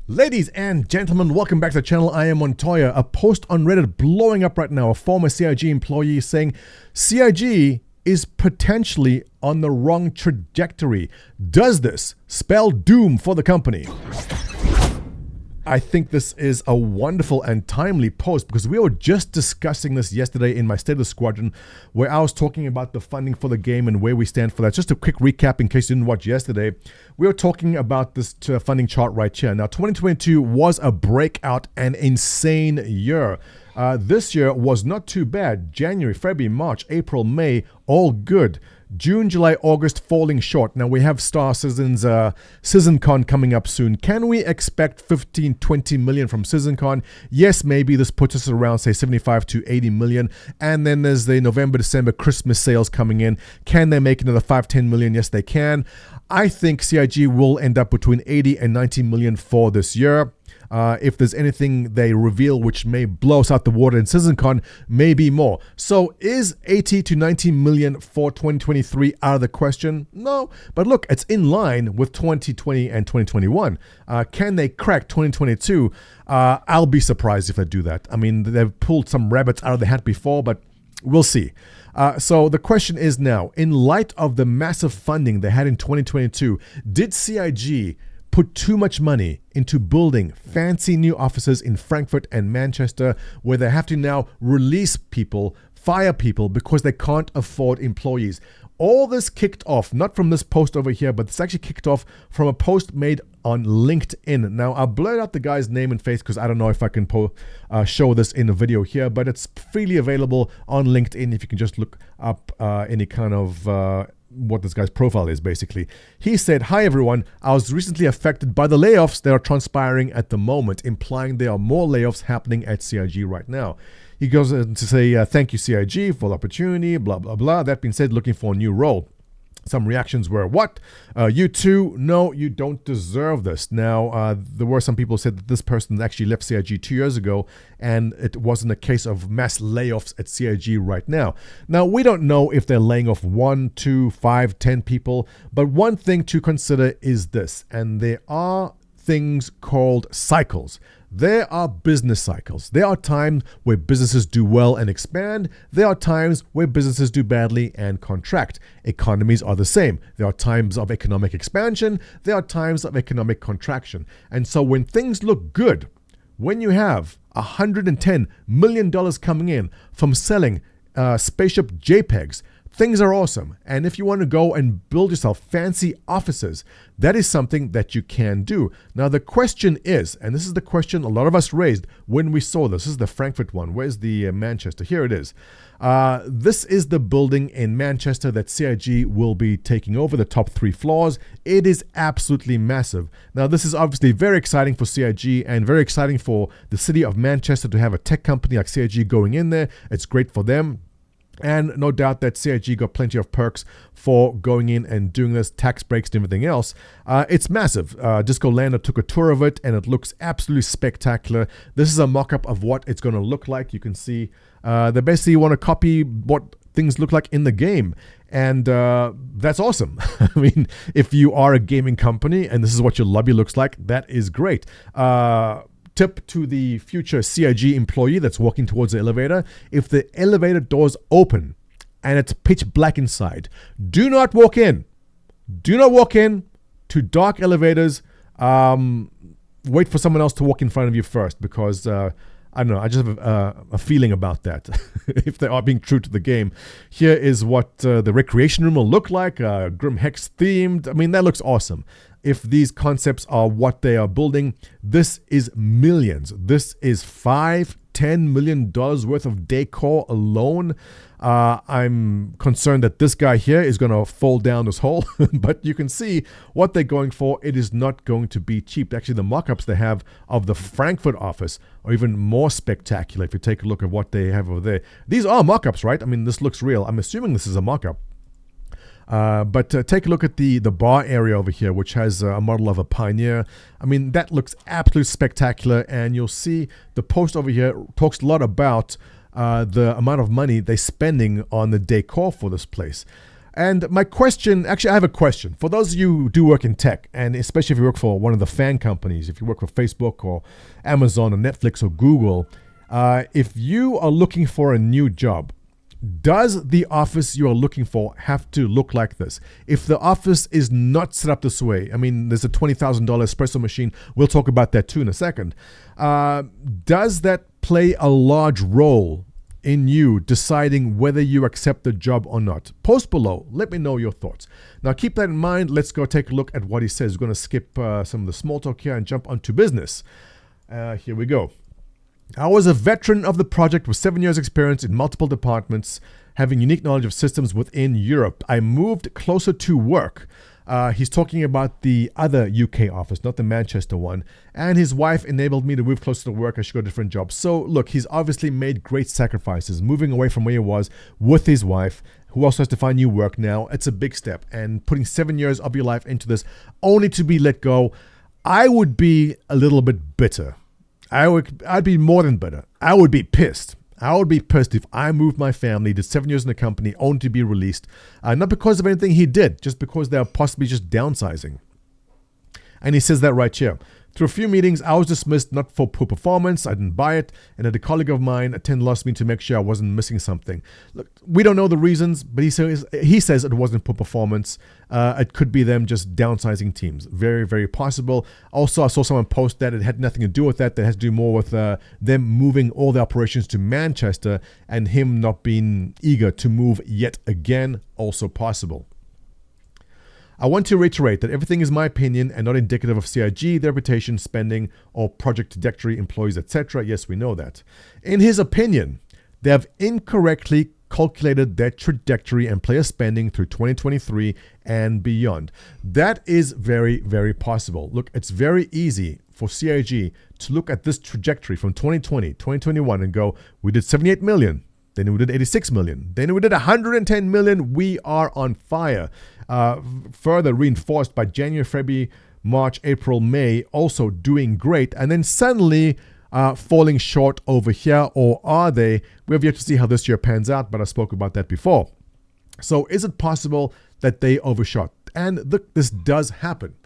Ladies and gentlemen, welcome back to the channel. I am Montoya. A post on Reddit blowing up right now. A former CIG employee saying CIG is potentially on the wrong trajectory. Does this spell doom for the company? I think this is a wonderful and timely post because we were just discussing this yesterday in my State of the Squadron, where I was talking about the funding for the game and where we stand for that. Just a quick recap in case you didn't watch yesterday. We were talking about this funding chart right here. Now, 2022 was a breakout and insane year. This year was not too bad. January, February, March, April, May, all good. June, July, August falling short. Now we have StarCitizen's CitizenCon coming up soon. Can we expect 15, 20 million from CitizenCon? Yes, maybe this puts us around, say, 75 to 80 million. And then there's the November, December Christmas sales coming in. Can they make another 5, 10 million? Yes, they can. I think CIG will end up between 80 and 90 million for this year. If there's anything they reveal which may blow us out the water in CitizenCon, maybe more. So is 80 to 90 million for 2023 out of the question? No, but look, it's in line with 2020 and 2021. Can they crack 2022? I'll be surprised if they do that. I mean, they've pulled some rabbits out of the hat before, but we'll see. So the question is now, in light of the massive funding they had in 2022, did CIG put too much money into building fancy new offices in Frankfurt and Manchester, where they have to now release people, fire people because they can't afford employees? All this kicked off, not from this post over here, but it's actually kicked off from a post made on LinkedIn. Now, I'll blur out the guy's name and face because I don't know if I can show this in a video here, but it's freely available on LinkedIn if you can just look up any kind of what this guy's profile is, basically. He said, "Hi everyone, I was recently affected by the layoffs that are transpiring at the moment," implying there are more layoffs happening at CIG right now. He goes on to say, "Thank you CIG for the opportunity, blah, blah, blah. That being said, looking for a new role." Some reactions were, "What? You too? No, you don't deserve this." Now, there were some people who said that this person actually left CIG 2 years ago, and it wasn't a case of mass layoffs at CIG right now. Now, we don't know if they're laying off 1, 2, 5, 10 people, but one thing to consider is this, and there are things called cycles. There are business cycles. There are times where businesses do well and expand. There are times where businesses do badly and contract. Economies are the same. There are times of economic expansion. There are times of economic contraction. And so when things look good, when you have $110 million coming in from selling spaceship JPEGs, things are awesome. And if you want to go and build yourself fancy offices, that is something that you can do. Now, the question is, and this is the question a lot of us raised when we saw this. This is the Frankfurt one. Where's the Manchester? Here it is. This is the building in Manchester that CIG will be taking over, the top 3 floors. It is absolutely massive. Now, this is obviously very exciting for CIG and very exciting for the city of Manchester to have a tech company like CIG going in there. It's great for them. And no doubt that CIG got plenty of perks for going in and doing this, tax breaks and everything else. It's massive. Disco Lander took a tour of it and it looks absolutely spectacular. This is a mock-up of what it's going to look like. You can see they basically want to copy what things look like in the game. And that's awesome. I mean, if you are a gaming company and this is what your lobby looks like, that is great. Tip to the future CIG employee that's walking towards the elevator: if the elevator doors open and it's pitch black inside, do not walk in. Do not walk in to dark elevators. Wait for someone else to walk in front of you first, because I don't know, I just have a feeling about that. If they are being true to the game. Here is what the recreation room will look like, Grim Hex themed. I mean, that looks awesome. If these concepts are what they are building, this is millions. This is $5-10 million worth of decor alone. I'm concerned that this guy here is going to fall down this hole, but you can see what they're going for. It is not going to be cheap. Actually, the mock-ups they have of the Frankfurt office are even more spectacular if you take a look at what they have over there. These are mock-ups, right? I mean, this looks real. I'm assuming this is a mock-up. But take a look at the bar area over here, which has a model of a Pioneer. I mean, that looks absolutely spectacular. And you'll see the post over here talks a lot about the amount of money they're spending on the decor for this place. And my question, actually, I have a question. For those of you who do work in tech, and especially if you work for one of the fan companies, if you work for Facebook or Amazon or Netflix or Google, if you are looking for a new job, does the office you are looking for have to look like this? If the office is not set up this way, I mean, there's a $20,000 espresso machine. We'll talk about that too in a second. Does that play a large role in you deciding whether you accept the job or not? Post below. Let me know your thoughts. Now, keep that in mind. Let's go take a look at what he says. We're going to skip some of the small talk here and jump onto business. Here we go. I was a veteran of the project with 7 years experience in multiple departments, having unique knowledge of systems within Europe. I moved closer to work. He's talking about the other UK office, not the Manchester one. And his wife enabled me to move closer to work. I should go to different jobs. So look, he's obviously made great sacrifices, moving away from where he was with his wife, who also has to find new work now. It's a big step. And putting 7 years of your life into this only to be let go, I would be a little bit bitter. I'd be more than bitter. I would be pissed. I would be pissed if I moved my family, did 7 years in the company, only to be released. Not because of anything he did, just because they're possibly just downsizing. And he says that right here. Through a few meetings, I was dismissed not for poor performance. I didn't buy it. And a colleague of mine attended last meeting to make sure I wasn't missing something. Look, we don't know the reasons, but he says it wasn't poor performance. It could be them just downsizing teams. Very, very possible. Also, I saw someone post that it had nothing to do with that. That has to do more with them moving all the operations to Manchester and him not being eager to move yet again. Also possible. I want to reiterate that everything is my opinion and not indicative of CIG, their reputation, spending, or project trajectory, employees, etc. Yes, we know that. In his opinion, they have incorrectly calculated their trajectory and player spending through 2023 and beyond. That is very, very possible. Look, it's very easy for CIG to look at this trajectory from 2020, 2021 and go, we did 78 million. Then we did 86 million. Then we did 110 million. We are on fire. Further reinforced by January, February, March, April, May, also doing great. And then suddenly falling short over here. Or are they? We have yet to see how this year pans out, but I spoke about that before. So is it possible that they overshot? And this does happen.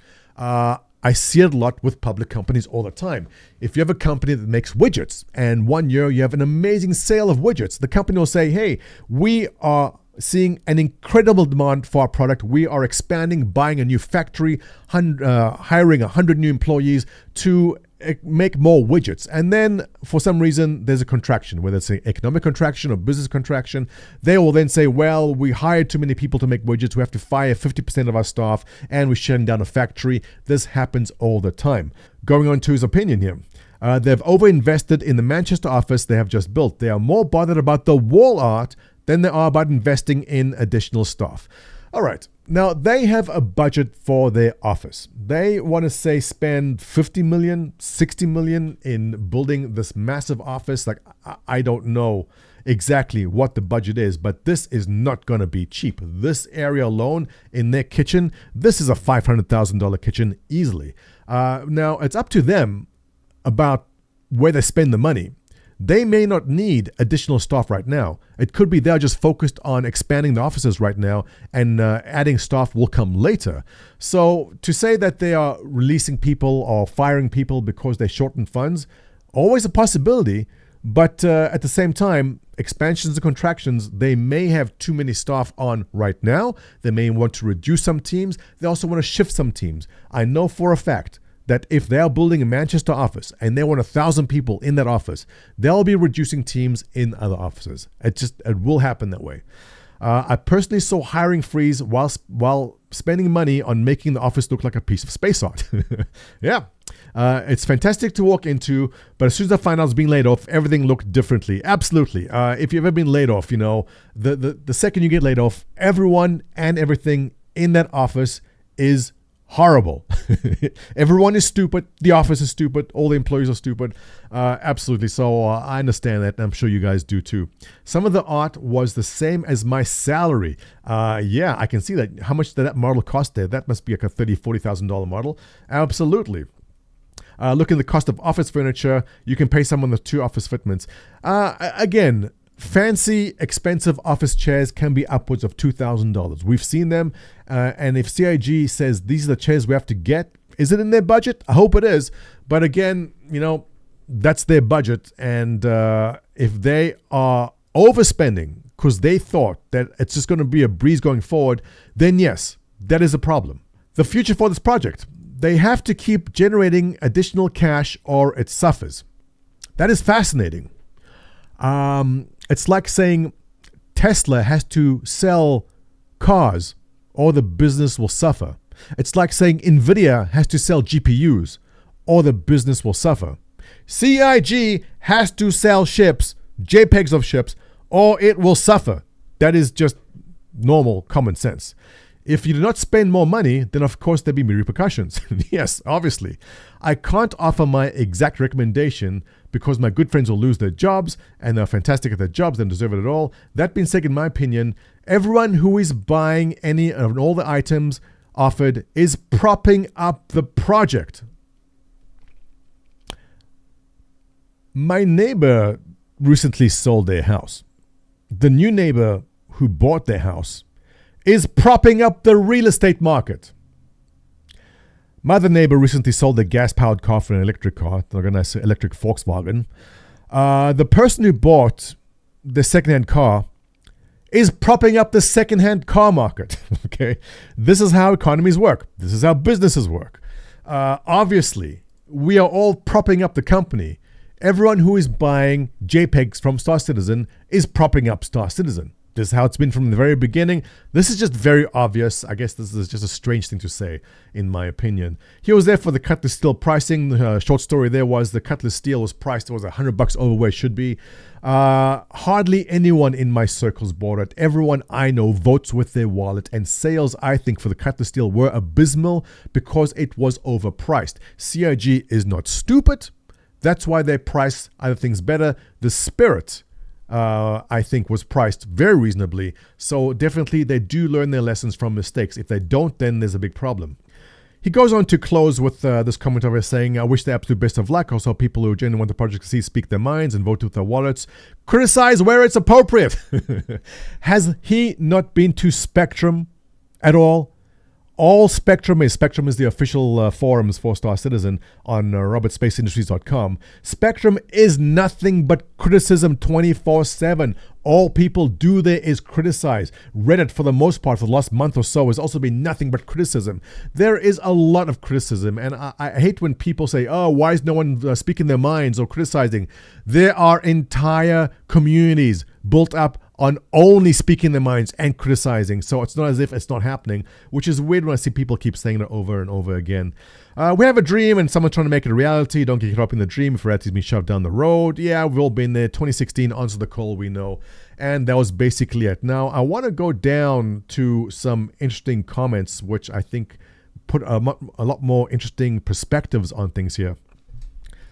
I see it a lot with public companies all the time. If you have a company that makes widgets and 1 year you have an amazing sale of widgets, the company will say, hey, we are seeing an incredible demand for our product. We are expanding, buying a new factory, hiring 100 new employees to make more widgets. And then for some reason, there's a contraction, whether it's an economic contraction or business contraction. They will then say, well, we hired too many people to make widgets. We have to fire 50% of our staff and we're shutting down a factory. This happens all the time. Going on to his opinion here. They've overinvested in the Manchester office they have just built. They are more bothered about the wall art than they are about investing in additional staff. All right. Now, they have a budget for their office. They want to say spend 50 million, 60 million in building this massive office. Like, I don't know exactly what the budget is, but this is not going to be cheap. This area alone in their kitchen, this is a $500,000 kitchen easily. Now, it's up to them about where they spend the money. They may not need additional staff right now. It could be they're just focused on expanding the offices right now and adding staff will come later. So to say that they are releasing people or firing people because they shorten funds, always a possibility. But at the same time, expansions and contractions, they may have too many staff on right now. They may want to reduce some teams. They also want to shift some teams. I know for a fact that if they are building a Manchester office and they want 1,000 people in that office, they'll be reducing teams in other offices. It will happen that way. I personally saw hiring freeze while spending money on making the office look like a piece of space art. Yeah, it's fantastic to walk into, but as soon as I find out I was being laid off, everything looked differently. Absolutely. If you've ever been laid off, you know, the second you get laid off, everyone and everything in that office is horrible. Everyone is stupid. The office is stupid. All the employees are stupid. Absolutely. So I understand that. And I'm sure you guys do too. Some of the art was the same as my salary. Yeah, I can see that. How much did that model cost there? That must be like a $30,000, $40,000 model. Absolutely. Look at the cost of office furniture. You can pay someone the 2 office fitments. Again, fancy, expensive office chairs can be upwards of $2,000. We've seen them. And if CIG says these are the chairs we have to get, is it in their budget? I hope it is. But again, that's their budget. And if they are overspending because they thought that it's just going to be a breeze going forward, then yes, that is a problem. The future for this project, they have to keep generating additional cash or it suffers. That is fascinating. It's like saying Tesla has to sell cars or the business will suffer. It's like saying Nvidia has to sell GPUs or the business will suffer. CIG has to sell ships, JPEGs of ships, or it will suffer. That is just normal common sense. If you do not spend more money, then of course there'll be repercussions. Yes, obviously. I can't offer my exact recommendation because my good friends will lose their jobs and they're fantastic at their jobs, they don't deserve it at all. That being said, in my opinion, everyone who is buying any of all the items offered is propping up the project. My neighbor recently sold their house. The new neighbor who bought their house is propping up the real estate market. My other neighbor recently sold a gas-powered car for an electric car, like a nice electric Volkswagen. The person who bought the second-hand car is propping up the second-hand car market. Okay, this is how economies work. This is how businesses work. Obviously, we are all propping up the company. Everyone who is buying JPEGs from StarCitizen is propping up StarCitizen. This is how it's been from the very beginning. This is just very obvious. I guess this is just a strange thing to say, in my opinion. He was there for the cutlass steel pricing. The short story there was the cutlass steel was priced. It was $100 over where it should be. Hardly anyone in my circles bought it. Everyone I know votes with their wallet. And sales, I think, for the cutlass steel were abysmal because it was overpriced. CIG is not stupid. That's why they price other things better. The Spirit, I think, was priced very reasonably. So definitely they do learn their lessons from mistakes. If they don't, then there's a big problem. He goes on to close with this comment over saying, I wish the absolute best of luck. Also, people who genuinely want the project to see speak their minds and vote with their wallets. Criticize where it's appropriate. Has he not been to Spectrum at all? All Spectrum is the official forums for StarCitizen on robertspaceindustries.com. Spectrum is nothing but criticism 24/7. All people do there is criticize. Reddit, for the most part, for the last month or so, has also been nothing but criticism. There is a lot of criticism, and I hate when people say, oh, why is no one speaking their minds or criticizing? There are entire communities built up on only speaking their minds and criticizing. So it's not as if it's not happening, which is weird when I see people keep saying it over and over again. We have a dream and someone's trying to make it a reality. Don't get caught up in the dream if reality's been shoved down the road. Yeah, we've all been there. 2016, answer the call, we know. And that was basically it. Now, I want to go down to some interesting comments, which I think put a lot more interesting perspectives on things here.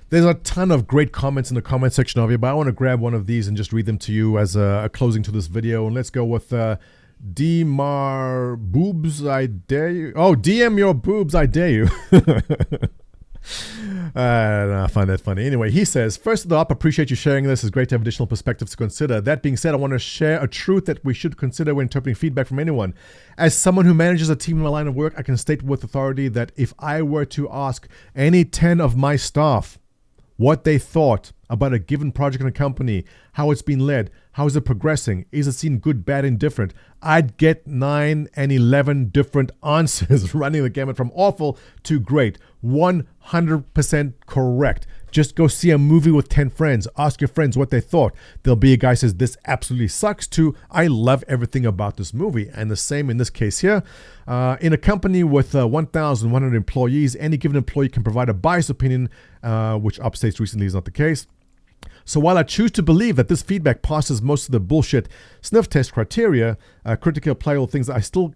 There's a ton of great comments in the comment section of here, but I want to grab one of these and just read them to you as a closing to this video. And let's go with DMar Boobs, I dare you. Oh, DM your boobs, I dare you. I find that funny. Anyway, he says, first up, appreciate you sharing this. It's great to have additional perspectives to consider. That being said, I want to share a truth that we should consider when interpreting feedback from anyone. As someone who manages a team in my line of work, I can state with authority that if I were to ask any 10 of my staff what they thought about a given project in a company, how it's been led, how is it progressing, is it seen good, bad, indifferent, I'd get 9 and 11 different answers running the gamut from awful to great. 100% correct. Just go see a movie with 10 friends. Ask your friends what they thought. There'll be a guy who says, this absolutely sucks, to I love everything about this movie. And the same in this case here. In a company with 1,100 employees, any given employee can provide a biased opinion, which upstates recently is not the case. So while I choose to believe that this feedback passes most of the bullshit sniff test criteria, critically apply all things, I still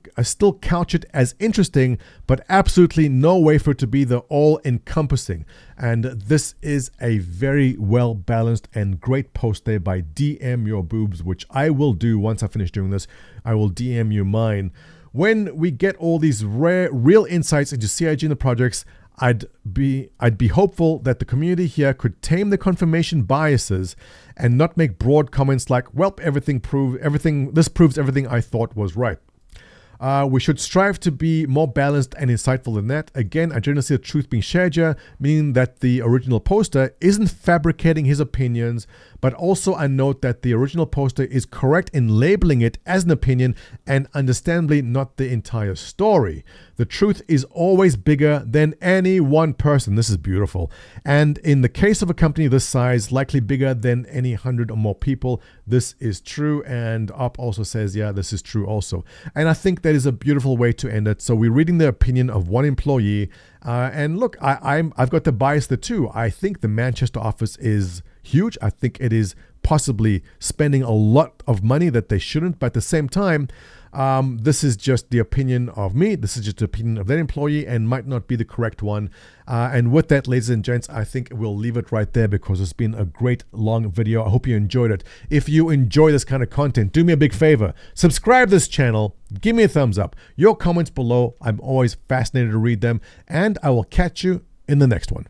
couch it as interesting, but absolutely no way for it to be the all-encompassing. And this is a very well-balanced and great post there by DM Your Boobs, which I will do once I finish doing this. I will DM you mine. When we get all these rare, real insights into CIG and the projects, I'd be hopeful that the community here could tame the confirmation biases and not make broad comments like, well, this proves everything I thought was right. We should strive to be more balanced and insightful than that. Again, I generally see the truth being shared here, meaning that the original poster isn't fabricating his opinions, but also I note that the original poster is correct in labeling it as an opinion and understandably not the entire story. The truth is always bigger than any one person. This is beautiful. And in the case of a company this size, likely bigger than any 100 or more people. This is true. And Op also says, yeah, this is true also. And I think that is a beautiful way to end it. So we're reading the opinion of one employee. And look, I've got the bias there too. I think the Manchester office is huge. I think it is possibly spending a lot of money that they shouldn't. But at the same time, this is just the opinion of me. This is just the opinion of that employee and might not be the correct one. And with that, ladies and gents, I think we'll leave it right there because it's been a great long video. I hope you enjoyed it. If you enjoy this kind of content, do me a big favor. Subscribe to this channel. Give me a thumbs up. Your comments below. I'm always fascinated to read them. And I will catch you in the next one.